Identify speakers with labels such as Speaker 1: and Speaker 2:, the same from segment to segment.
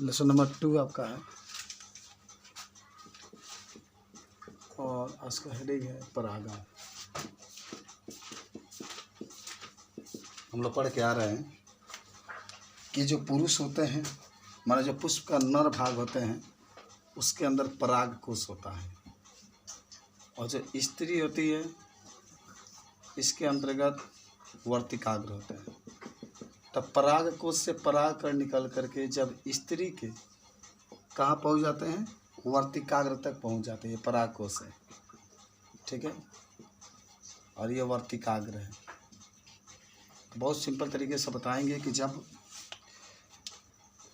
Speaker 1: Lesson number 2 आपका है और आज का हेडिंग है परागण। हम लोग पढ़ के आ रहे हैं कि जो पुरुष होते हैं, माने जो पुष्प का नर भाग होते हैं, उसके अंदर पराग कोश होता है, और जो स्त्री होती है इसके अंतर्गत वर्तिकाग्र होते हैं। तब पराग कोश से पराग कण निकल करके जब स्त्री के कहाँ पहुँच जाते हैं, वर्तिकाग्र तक पहुँच जाते हैं। ये पराग कोश है, ठीक है, और ये वर्तिकाग्र है। बहुत सिंपल तरीके से बताएंगे कि जब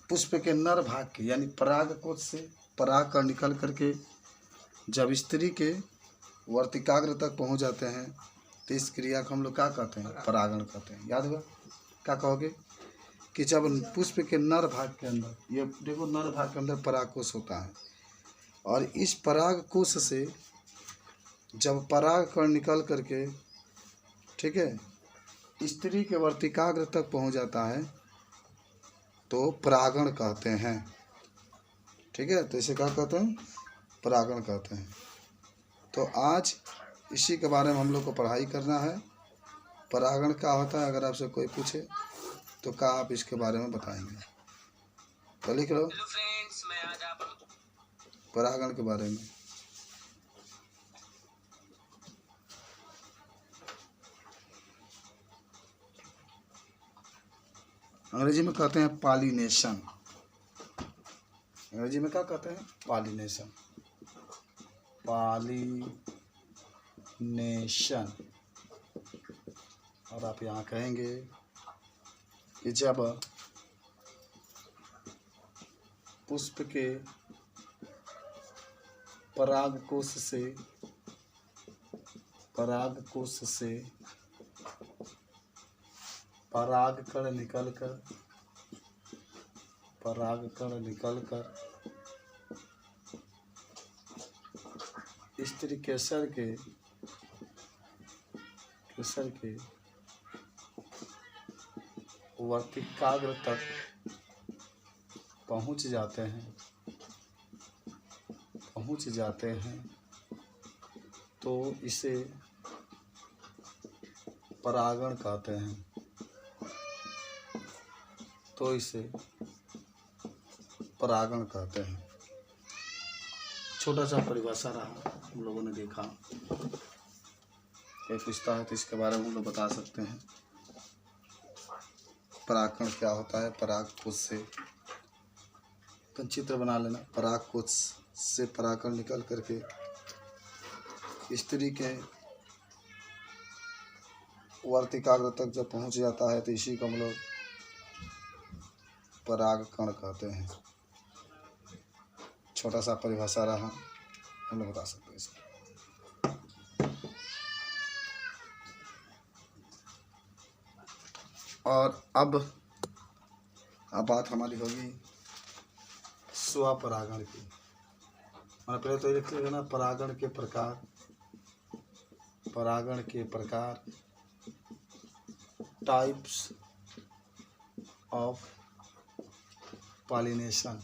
Speaker 1: पुष्प के नर भाग के यानी पराग कोश से पराग कण निकल करके जब स्त्री के वर्तिकाग्र तक पहुंच जाते हैं तो इस क्रिया को हम लोग क्या कहते हैं, परागण कहते हैं। याद होगा क्या कहोगे कि जब पुष्प के नर भाग के अंदर, ये देखो नर भाग के अंदर पराग कोश होता है, और इस पराग कोश से जब पराग कण निकल करके, ठीक है, स्त्री के वर्तिकाग्र तक पहुंच जाता है तो परागण कहते हैं। ठीक है, तो इसे क्या कहते हैं, परागण कहते हैं। तो आज इसी के बारे में हम लोग को पढ़ाई करना है। परागण क्या होता है, अगर आपसे कोई पूछे तो क्या आप इसके बारे में बताएंगे, तो लिख लो परागण के बारे में। अंग्रेजी में कहते हैं पॉलिनेशन। अंग्रेजी में क्या कहते हैं, पॉलिनेशन। पॉलिनेशन। और आप यहाँ कहेंगे कि जब पुष्प के परागकोश से परागकण निकलकर स्त्री केसर के वर्तिकाग्र तक पहुंच जाते हैं तो इसे परागण कहते हैं। छोटा सा परिभाषा रहा, हम लोगों ने देखा, कोई पूछता है तो इसके बारे में हम लोग बता सकते हैं। परागकण क्या होता है, परागकोश से चित्र बना लेना। परागकोश से परागकण निकल करके स्त्री के वर्तिकाग्र तक जब पहुंच जाता है तो इसी को हम लोग परागकण कहते हैं। छोटा सा परिभाषा रहा, हम लोग बता सकते हैं इसको। और अब बात हमारी होगी स्वपरागण की। मैंने पहले तो लिख लेना परागण के प्रकार, टाइप्स ऑफ पॉलिनेशन।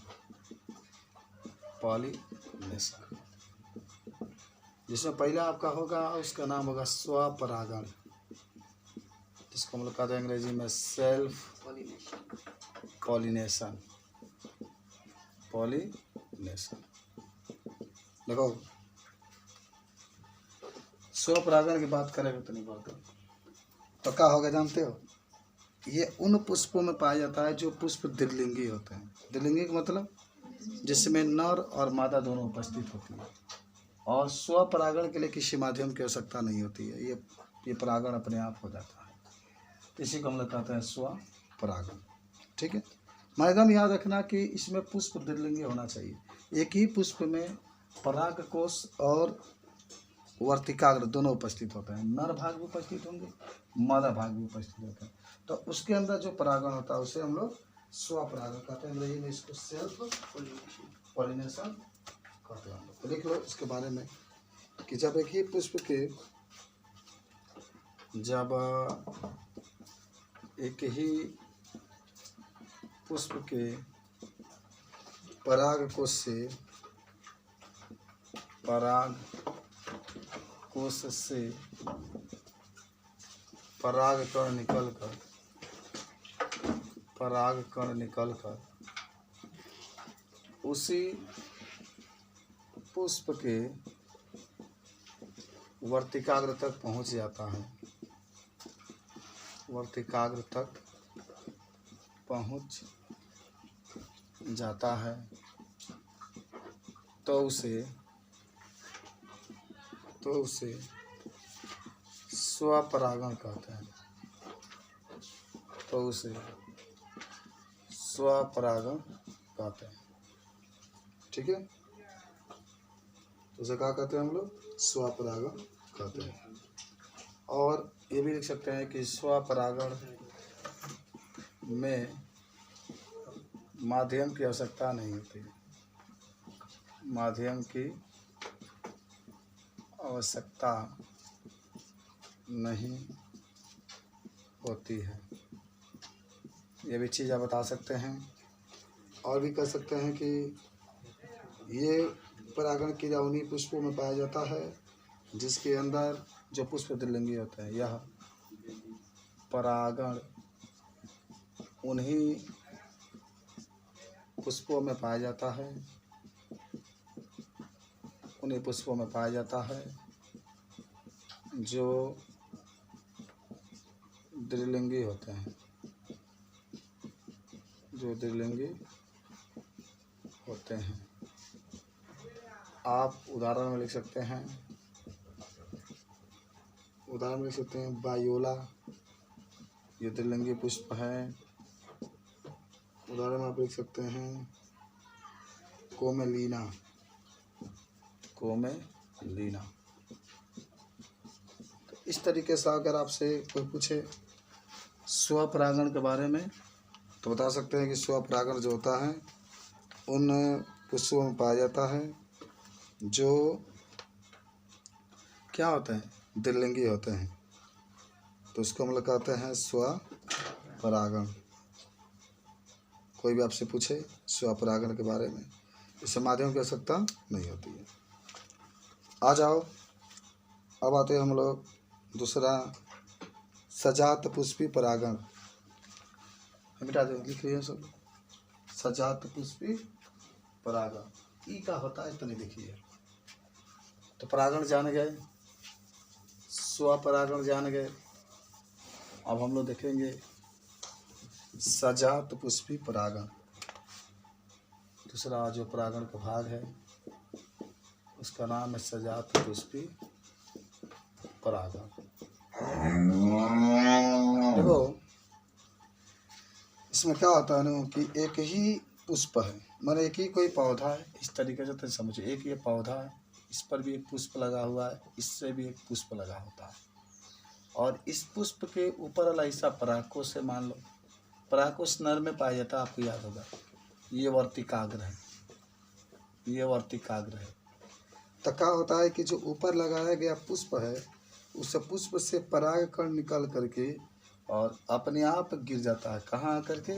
Speaker 1: जिसमें पहला आपका होगा, उसका नाम होगा स्वपरागण, जिसको हम लोग कहते हैं अंग्रेजी में सेल्फ पॉलिनेशन। देखो स्वपरागण की बात करेंगे तो नहीं पड़ता, तो क्या होगा जानते हो, ये उन पुष्पों में पाया जाता है जो पुष्प द्विलिंगी होते हैं। द्विलिंगी का मतलब जिसमें नर और मादा दोनों उपस्थित होती है, और स्वपरागण के लिए किसी माध्यम की आवश्यकता नहीं होती है। ये परागण अपने आप हो जाता है, इसी को हम लोग कहते हैं स्वपरागण। ठीक है, एकदम याद रखना कि इसमें पुष्प द्विलिंगी होना चाहिए। एक ही पुष्प में परागकोश और वर्तिकाग्र दोनों उपस्थित होते हैं, नर भाग भी उपस्थित होंगे, मादा भाग भी उपस्थित होता है। तो उसके अंदर जो परागण होता है उसे हम लोग स्वपरागण कहते हैं। अंग्रेजी में इसको सेल्फ पॉलिनेशन कहते हैं। तो लिख लो इसके बारे में कि जब एक ही पुष्प के पराग कोश से पराग कण निकलकर उसी पुष्प के वर्तिकाग्र तक पहुंच जाता है, वर्तिकाग्र तक पहुंच जाता है, तो उसे स्वपरागण कहते हैं, तो उसे स्वपरागण कहते हैं। ठीक है, तो उसे क्या कहते हैं हम लोग? स्वपरागण कहते हैं। और ये भी लिख सकते हैं कि स्वपरागण में माध्यम की आवश्यकता नहीं होती, माध्यम की आवश्यकता नहीं होती है। ये भी चीज़ आप बता सकते हैं। और भी कह सकते हैं कि ये परागण क्रिया उन्हीं पुष्पों में पाया जाता है जिसके अंदर जो पुष्प द्विलिंगी होते हैं। यह परागण उन्हीं पुष्पों में पाया जाता है, उन्हीं पुष्पों में पाया जाता है जो द्विलिंगी होते हैं, जो द्विलिंगी होते हैं। आप उदाहरण में लिख सकते हैं, बायोला, ये द्विलिंगी पुष्प है। उदाहरण में आप लिख सकते हैं कोमेलीना। तो इस तरीके से अगर आपसे कोई पूछे स्वपरागण के बारे में तो बता सकते हैं कि स्वपरागण जो होता है उन पुष्पों में पाया जाता है जो क्या होते हैं? द्विलिंगी होते हैं। तो उसको हम लोग कहते हैं स्वपरागण। कोई भी आपसे पूछे स्वपरागण के बारे में, इससे माध्यम की आवश्यकता नहीं होती है। आ जाओ, अब आते हैं हम लोग दूसरा, सजात पुष्पी परागण। मिटा दो, लिख लिया सब। सजात पुष्पी परागण ई का होता है तो नहीं लिखिए। तो परागण जान गए, स्वपरागण जान गए। अब हम लोग देखेंगे सजात पुष्पी परागण। दूसरा जो परागण का भाग है उसका नाम है सजात पुष्पी परागण। देखो इसमें क्या होता है ना कि एक ही पुष्प है, माने एक ही कोई पौधा है। इस तरीके से तो समझो, एक ये पौधा है, इस पर भी एक पुष्प लगा हुआ है, इससे भी एक पुष्प लगा होता है, और इस पुष्प के ऊपर वाला हिस्सा परागकोश है। मान लो परागकोश नर में पाया जाता है, आपको याद होगा। ये वर्तिकाग्र है, ये वर्तिकाग्र है। तो क्या होता है कि जो ऊपर लगाया गया पुष्प है उस पुष्प से पराग कण निकल करके और अपने आप गिर जाता है। कहाँ आकर के?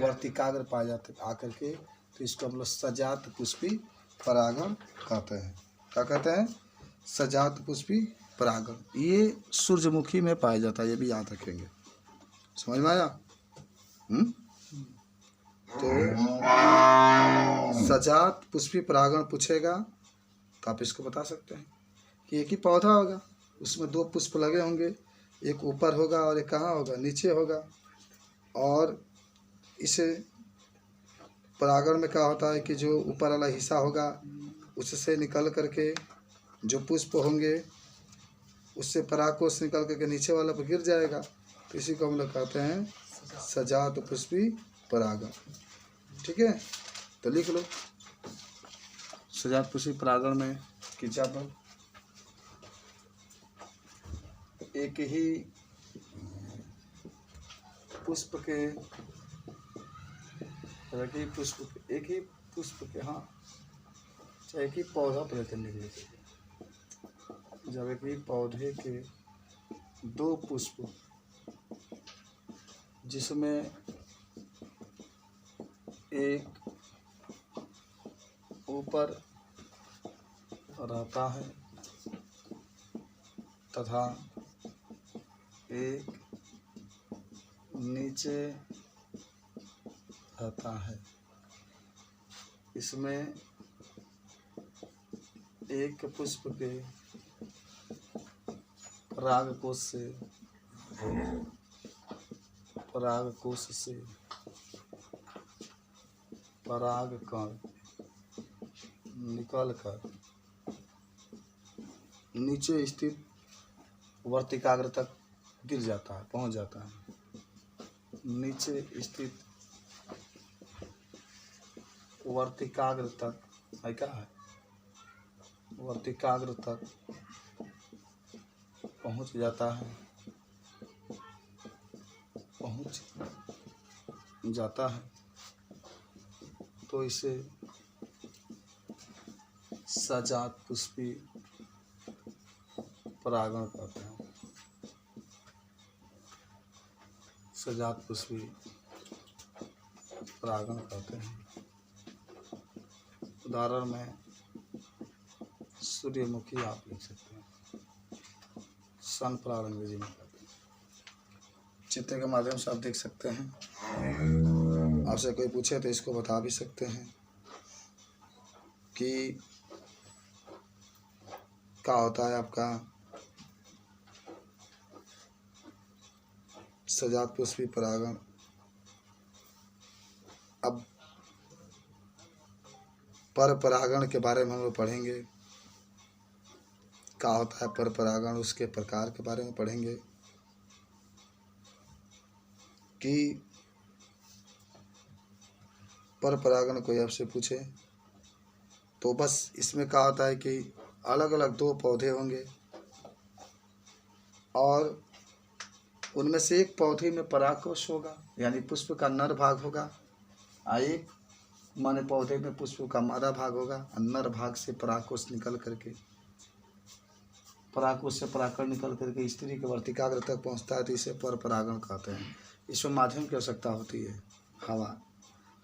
Speaker 1: वर्तिकाग्र पाया जाते आकर के। तो इसको हम लोग सजात पुष्पी परागण कहते हैं। क्या कहते हैं? सजात पुष्पी परागण। ये सूरजमुखी में पाया जाता है, ये भी याद रखेंगे। समझ में आया? तो सजात पुष्पी परागण पूछेगा तो आप इसको बता सकते हैं कि एक ही पौधा होगा, उसमें दो पुष्प लगे होंगे, एक ऊपर होगा और एक कहाँ होगा? नीचे होगा। और इस परागण में क्या होता है कि जो ऊपर वाला हिस्सा होगा उससे निकल करके जो पुष्प होंगे उससे परागकोश निकल करके नीचे वाला पर गिर जाएगा। तो इसी को हम लोग कहते हैं सजात पुष्पी परागण। ठीक है, तो लिख लो सजात पुष्पी परागण में कि जब एक ही पुष्प के हाँ, चाहे एक ही पौधा पर लिख लीजिए। जब एक ही पौधे के दो पुष्प जिसमें एक ऊपर रहता है तथा एक नीचे रहता है। इसमें एक पुष्प के परागकोश से परागकण निकलकर नीचे स्थित वर्तिकाग्र तक गिर जाता है, पहुंच जाता है। नीचे स्थित वर्तिकाग्र तक है, क्या है, वर्तिकाग्र तक पहुंच जाता है, पहुंच जाता है। तो इसे सजात पुष्पी परागण कहते हैं। सजात पुष्पी परागण कहते हैं। उदाहरण में सूर्यमुखी आप लिख सकते हैं, सनफ्लावर अंग्रेजी में कहते हैं। चित्र के माध्यम से आप देख सकते हैं। आपसे कोई पूछे तो इसको बता भी सकते हैं कि क्या होता है आपका सजात पुष्पी परागण। अब पर परागण के बारे में हम लोग पढ़ेंगे, क्या होता है पर परागण, उसके प्रकार के बारे में पढ़ेंगे कि पर परागण कोई आपसे पूछे तो बस इसमें क्या होता है कि अलग अलग दो पौधे होंगे और उनमें से एक पौधे में परागकोश होगा, यानी पुष्प का नर भाग होगा, और एक माने पौधे में पुष्प का मादा भाग होगा। नर भाग से परागकोश निकल करके, परागकोश से परागकण निकल करके स्त्री के वर्तिकाग्र तक पहुंचता है, तो इसे पर परागण कहते हैं। इसमें माध्यम की आवश्यकता होती है, हवा।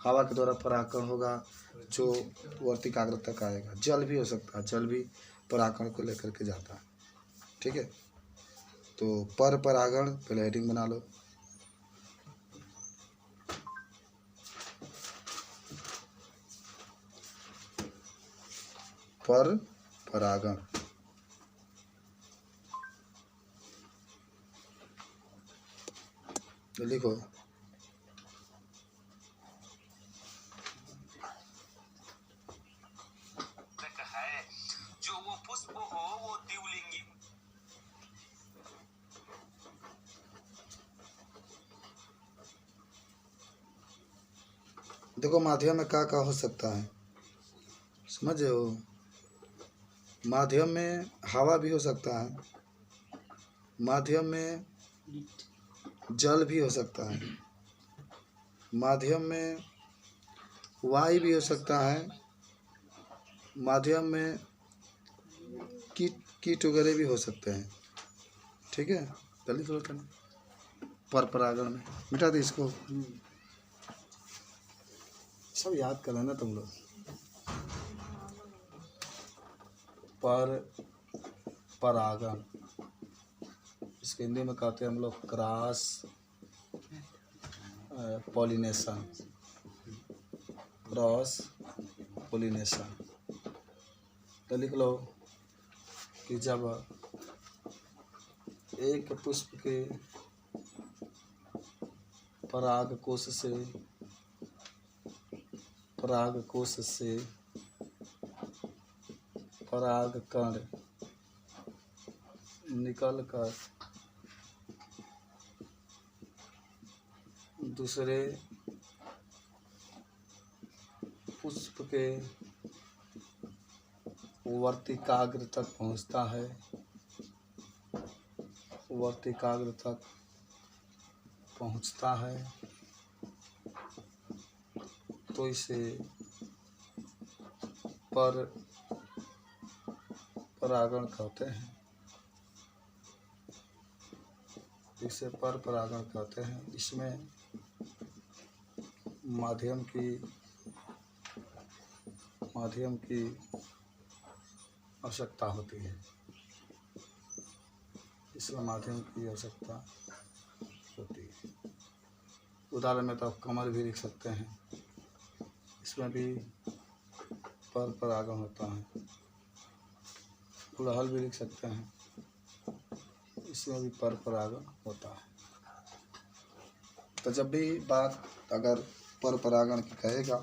Speaker 1: हवा के द्वारा परागकण होगा जो वर्तिकाग्र तक आएगा। जल भी हो सकता है, जल भी परागकण को लेकर के जाता है। ठीक है, तो पर परागण पहले हेडिंग बना लो। पर परागण तो लिखो
Speaker 2: है जो वो पुष्प हो वो द्विलिंगी।
Speaker 1: देखो माध्यम में क्या क्या हो सकता है, समझे हो। माध्यम में हवा भी हो सकता है, माध्यम में जल भी हो सकता है, माध्यम में वायु भी हो सकता है, माध्यम में कीट वगैरह भी हो सकते हैं। ठीक है, जल्दी थोड़ा था पर परागण में मिटा दे इसको, सब याद कर लेना तुम लोग। पर परागण इसके हिंदी में कहते हैं हम लोग क्रॉस पॉलिनेशन, क्रॉस पॉलिनेशन। तो लिख लो कि जब एक पुष्प के परागकोश से परागकण निकलकर दूसरे पुष्प के वर्तिकाग्र तक पहुंचता है, वर्तिकाग्र तक पहुंचता है, तो इसे पर परागण कहते हैं। इसे पर परागण कहते हैं। इसमें माध्यम की आवश्यकता होती है। इसमें माध्यम की आवश्यकता होती है। उदाहरण में तो आप कमल भी लिख सकते हैं, इसमें भी पर परागण होता है। गुड़हल भी लिख सकते हैं, इसमें भी पर परागण होता है। तो जब भी बात अगर पर परागण की कहेगा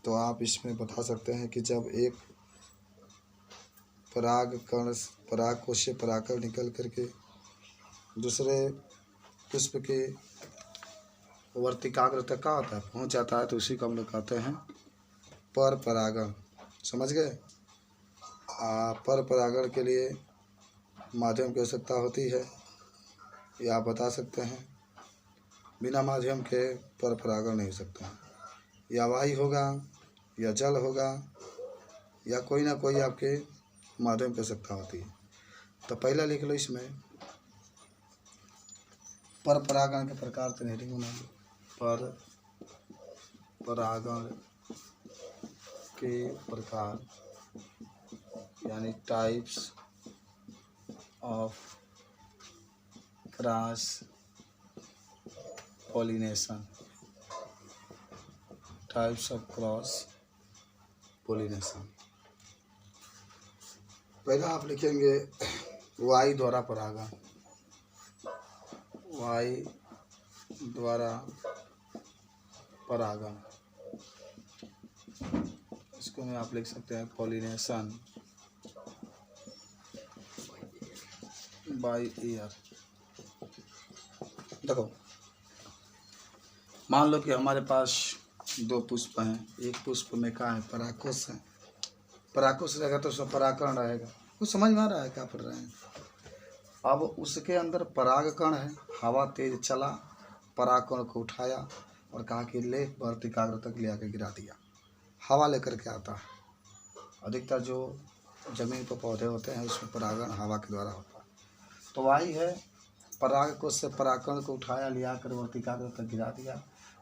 Speaker 1: तो आप इसमें बता सकते हैं कि जब एक पराग कोश से परागकण निकल करके दूसरे पुष्प के वर्तिकाग्र तक का होता है, पहुँच जाता है, तो उसी को हम लोग कहते हैं पर परागण। समझ गए? पर परागण के लिए माध्यम की आवश्यकता होती है, ये आप बता सकते हैं। बिना माध्यम के पर परागण नहीं हो सकता। या वायु होगा या जल होगा या कोई ना कोई आपके माध्यम की आवश्यकता होती है। तो पहला लिख लो इसमें पर परागण के प्रकार तो हेडिंग बना लो। पर परागण के प्रकार यानी types of cross pollination. Types of cross pollination. पहला आप लिखेंगे वाई द्वारा परागण। वाई द्वारा परागण, इसको में आप लिख सकते हैं पॉलिनेशन बाय ईयर। देखो, मान लो कि हमारे पास दो पुष्प हैं, एक पुष्प में क्या है, परागकोश है। परागकोश रहेगा तो उसमें परागकण रहेगा। कुछ समझ में आ रहा है क्या पढ़ रहे हैं? अब उसके अंदर परागकण है, हवा तेज चला, परागकण को उठाया और कहा कि ले वर्तिकाग्र तक ले आकर गिरा दिया। हवा लेकर के आता है। अधिकतर जो जमीन पर पौधे होते हैं उसमें परागण हवा के द्वारा होता है। तो वही है, परागकोश से परागकण को उठाया, लिया कर वर्तिकाग्र तक गिरा दिया।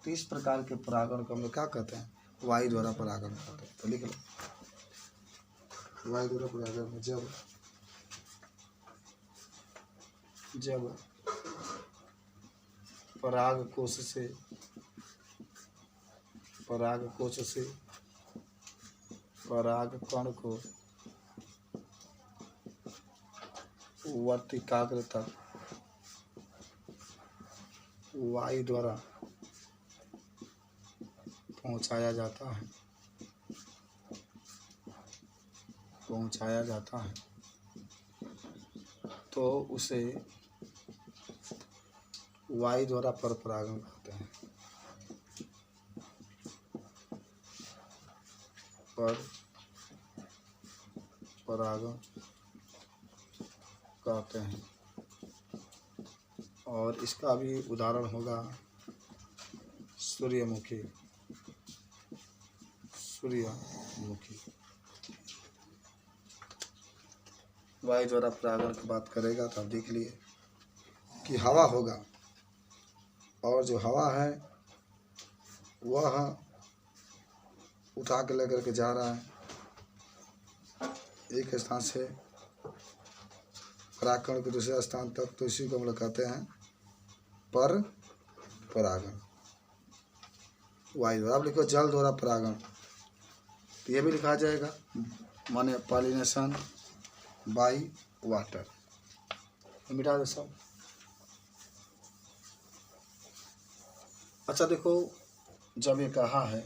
Speaker 1: तो इस प्रकार के परागण को हम लोग क्या कहते हैं? वायु द्वारा परागण कहते हैं। तो लिख लो, वायु द्वारा परागण में जब परागकोश से परागकण को वर्तिकाग्र तक वायु द्वारा पहुंचाया जाता है तो उसे वायु द्वारा पर परागण कहते हैं। पर परागण कहते हैं। और इसका भी उदाहरण होगा सूर्यमुखी। वायु द्वारा परागण की बात करेगा तो आप देख लिए कि हवा होगा, और जो हवा है वह उठा के लेकर के जा रहा है एक स्थान से परागकण के दूसरे स्थान तक, तो इसी को हम लोग कहते हैं पर परागण। वायु द्वारा। आप लिखो जल द्वारा परागण, तो ये भी लिखा जाएगा, माने पॉलिनेशन बाय वाटर। मिटा दो सब। अच्छा देखो, जब ये कहा है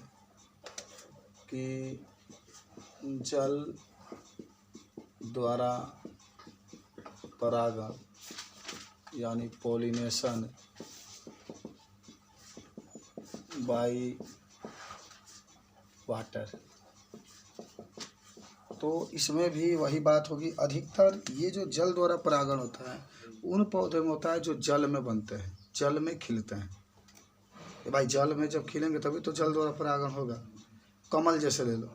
Speaker 1: कि जल द्वारा परागण यानी पॉलिनेशन बाय वाटर, तो इसमें भी वही बात होगी। अधिकतर ये जो जल द्वारा परागण होता है उन पौधे में होता है जो जल में बनते हैं, जल में खिलते हैं। कि भाई जल में जब खिलेंगे तभी तो जल द्वारा परागण होगा। कमल जैसे ले लो,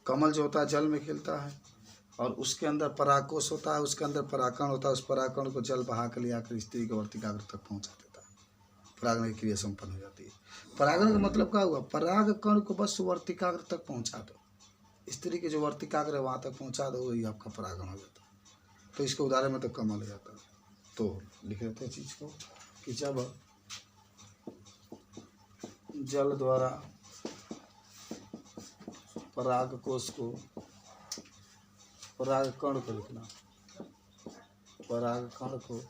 Speaker 1: कमल जो होता है जल में खिलता है और उसके अंदर परागकोश होता है, उसके अंदर परागकण होता है, उस परागकण को जल बहा कर लिया कर स्त्री के वर्तिकाग्र तक पहुंचा देता है। परागण की क्रिया संपन्न हो जाती है। परागण का मतलब क्या हुआ, पराग कण को बस वर्तिकाग्र तक पहुंचा दो, स्त्री के जो वर्तिकाग्र है वहाँ तक पहुंचा दो, वही आपका परागण हो जाता है। तो इसके उदाहरण में तो कमल हो जाता है। तो लिख लेते हैं चीज़ को कि जब जल द्वारा पराग कोश को, पराग कण को लिखना, पराग कण को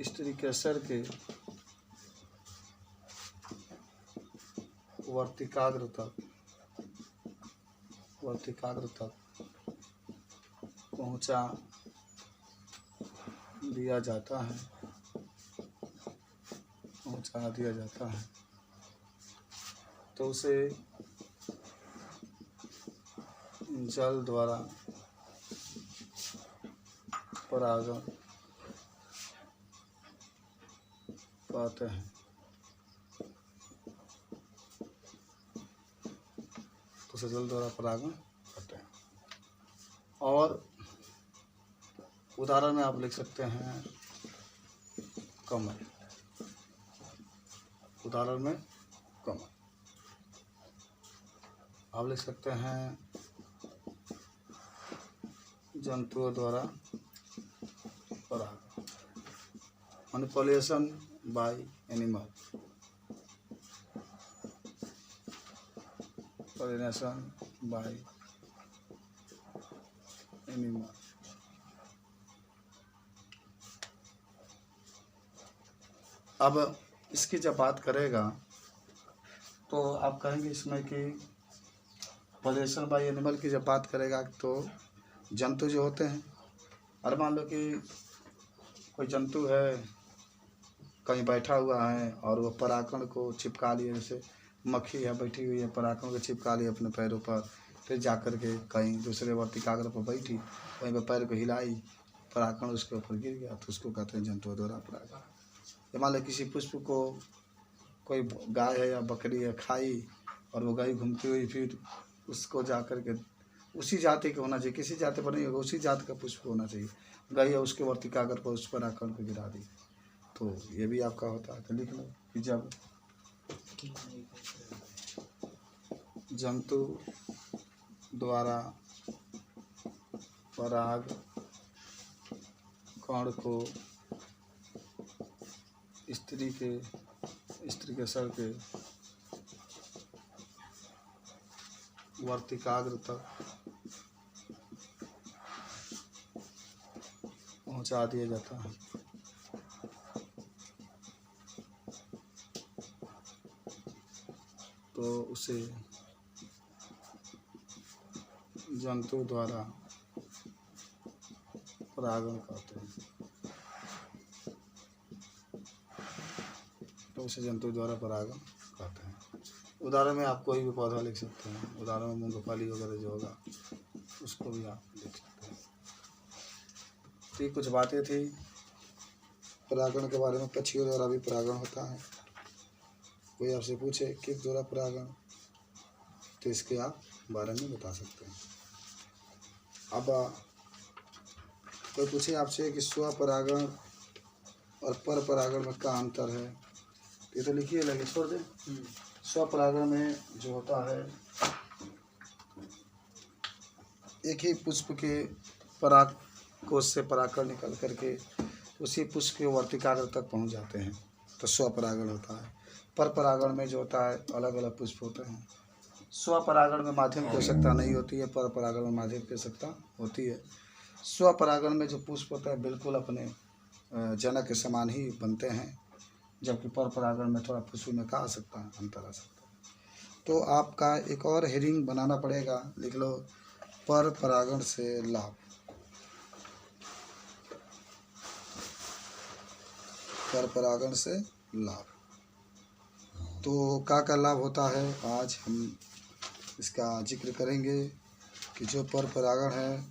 Speaker 1: स्त्री के सर के वर्तिकाग्र तक पहुंचा दिया जाता है, तो उसे जल द्वारा परागण कहते हैं। तो उसे जल द्वारा परागण कहते हैं। और उदाहरण में आप लिख सकते हैं कमल, उदाहरण में कमल आप लिख सकते हैं जंतुओं द्वारा परागण, manipulation by animal, pollination by animal. अब इसकी जब बात करेगा तो आप कहेंगे इसमें कि पॉलिनेशन बाय एनिमल की जब बात करेगा तो जंतु जो होते हैं, और मान लो कि कोई जंतु है कहीं बैठा हुआ है और वो परागण को चिपका लिए, जैसे मक्खी है बैठी हुई है, परागण को चिपका लिए अपने पैरों पर, फिर जाकर के कहीं दूसरे वर्तिकाग्र पर बैठी, वहीं पर पैर को हिलाई, परागण उसके ऊपर गिर गया, तो उसको कहते हैं जंतुओं द्वारा परागण। या मान लो किसी पुष्प को कोई गाय है या बकरी है खाई, और वो गाय घूमती हुई फिर उसको जाकर के, उसी जाति का होना चाहिए, किसी जाति पर नहीं होगा, उसी जाति का पुष्प होना चाहिए, गाय या उसके वर्तिकाग्र पर उस परागण को गिरा दी, तो ये भी आपका होता है। तो लिख लो कि जब जंतु द्वारा पराग कण को स्त्री के सर के वर्तिकाग्र तक पहुंचा दिया जाता है, तो उसे जंतु द्वारा परागण कहते हैं। तो उसे जंतु द्वारा परागण कहते हैं। उदाहरण में आप कोई भी पौधा लिख सकते हैं, उदाहरण में मूंगफली वगैरह जो होगा उसको भी आप लिख सकते हैं। तो ये कुछ बातें थी परागण के बारे में। पक्षियों द्वारा भी परागण होता है। कोई आपसे पूछे किस द्वारा परागण, तो इसके आप बारे में बता सकते हैं। अब कोई पूछे आपसे कि स्वपरागण और पर परागण में क्या अंतर है, ये तो लिखिए, लगे छोड़ दें। स्वपरागण में जो होता है, एक ही पुष्प के पराग कोश से परागकण निकल करके उसी पुष्प के वर्तिकाग्र तक पहुंच जाते हैं, तो स्वपरागण होता है। पर परागण में जो होता है अलग अलग पुष्प होते हैं। स्वपरागण में माध्यम की आवश्यकता नहीं होती है, पर परागण में माध्यम की आवश्यकता होती है। स्वपरागण में जो पुष्प होता है बिल्कुल अपने जनक के समान ही बनते हैं, जबकि पर परागण में थोड़ा पुष्प में क्या आ सकता है, अंतर आ सकता है। तो आपका एक और हेडिंग बनाना पड़ेगा, लिख लो पर परागण से लाभ। पर परागण से लाभ, तो क्या लाभ होता है, आज हम इसका जिक्र करेंगे कि जो पर परागण है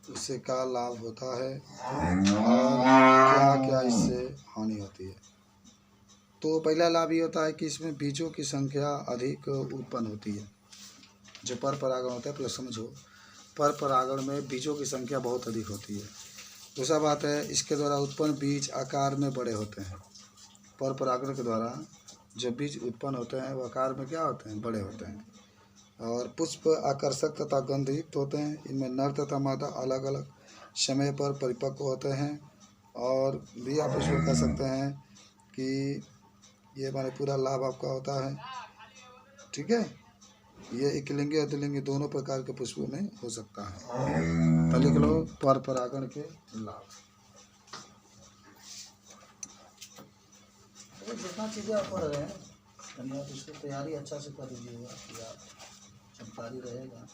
Speaker 1: उससे क्या लाभ होता है और क्या क्या इससे हानि होती है। तो पहला लाभ ये होता है कि इसमें बीजों की संख्या अधिक उत्पन्न होती है। जो पर परागण होता है, तो समझो पर परागण में बीजों की संख्या बहुत अधिक होती है। दूसरा बात है, इसके द्वारा उत्पन्न बीज आकार में बड़े होते हैं। पर परागण के द्वारा जो बीज उत्पन्न होते हैं वह आकार में क्या होते हैं, बड़े होते हैं। और पुष्प आकर्षक तथा गंधयुक्त होते हैं। इनमें नर तथा मादा अलग अलग समय पर परिपक्व होते हैं। और भी आप इसको कह सकते हैं कि ये माने पूरा लाभ आपका होता है। ठीक है, ये एकलिंगी और द्विलिंगी दोनों प्रकार के पुष्पों में हो सकता है। तो लिख लो पर परागण के लाभ। तो जितना चीज़ें आप पढ़ रहे हैं यानी आप इसकी तैयारी अच्छा से कर लीजिएगा कि आप जानकारी रहेगा।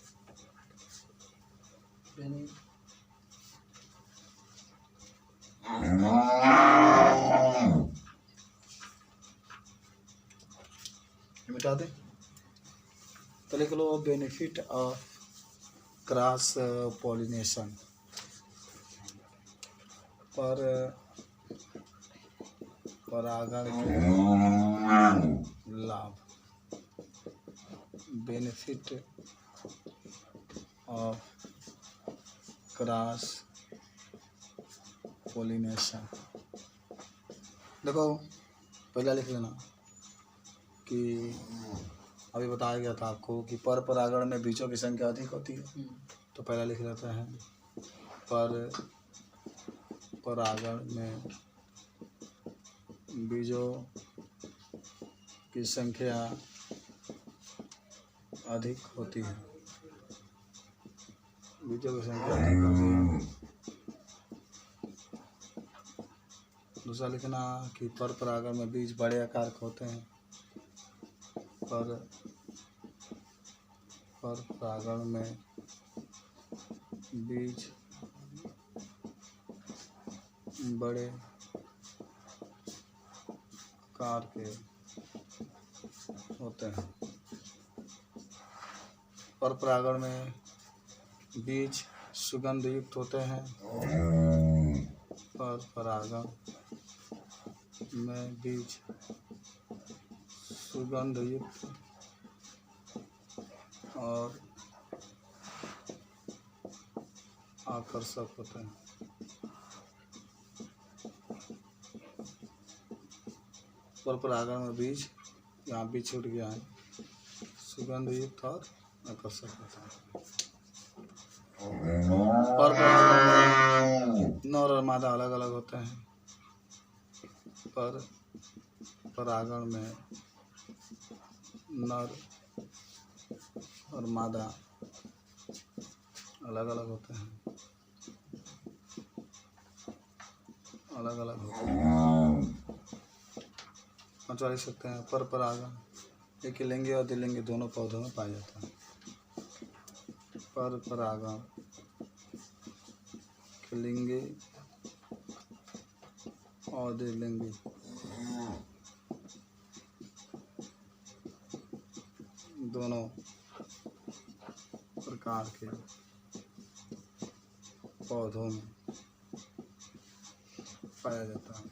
Speaker 1: यानी मिटा दें। तो लिख लो बेनिफिट ऑफ क्रॉस पॉलिनेशन। पर परागण के लाभ। Benefit of cross pollination. देखो पहला लिख लेना कि अभी बताया गया था आपको कि पर परागण में बीजों की संख्या अधिक होती है। तो पहला लिख लेते हैं पर परागण में बीजों की संख्या अधिक होती है। बीजों की संख्या अधिक होती है। दूसरा लिखना कि पर परागण में बीज बड़े आकार के होते हैं। पर परागण में बीज बड़े आकार के होते हैं। पर परागण में बीज सुगंध युक्त होते हैं। पर परागण में बीज सुगंध युक्त और आकर्षक होते हैं। पर परागण में बीज, यहाँ बीज छूट गया है, सुगंध युक्त और आकर्षक होता है। पर परागण में नर और मादा अलग अलग होते हैं। पर परागण में नर और मादा अलग अलग होते हैं। अलग अलग होते हैं। लिख सकते हैं पर परागण एकलिंगी और द्विलिंगी दोनों पौधों में पाया जाता है। पर परागण एकलिंगी और द्विलिंगी दोनों प्रकार के पौधों में पाया जाता है।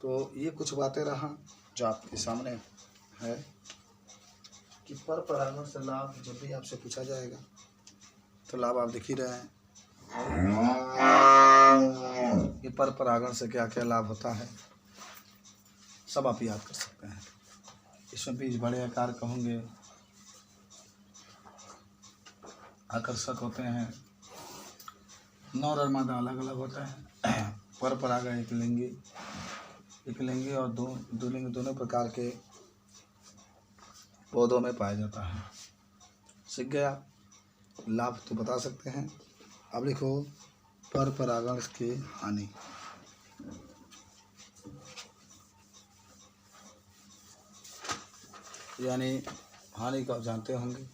Speaker 1: तो ये कुछ बातें रहा जो आपके सामने है कि पर परागण से लाभ जब भी आपसे पूछा जाएगा तो लाभ आप देख ही रहे हैं कि पर परागण से क्या क्या लाभ होता है, सब आप याद कर सकते हैं। इसमें बीज बड़े आकार के होंगे, आकर्षक होते हैं, नर और मादा अलग अलग होते हैं। पर परागण एकलिंगी और द्विलिंगी दोनों प्रकार के पौधों में पाया जाता है। सीख गया। लाभ तो बता सकते हैं। अब लिखो पर परागण की हानि। यानी हानि को आप जानते होंगे।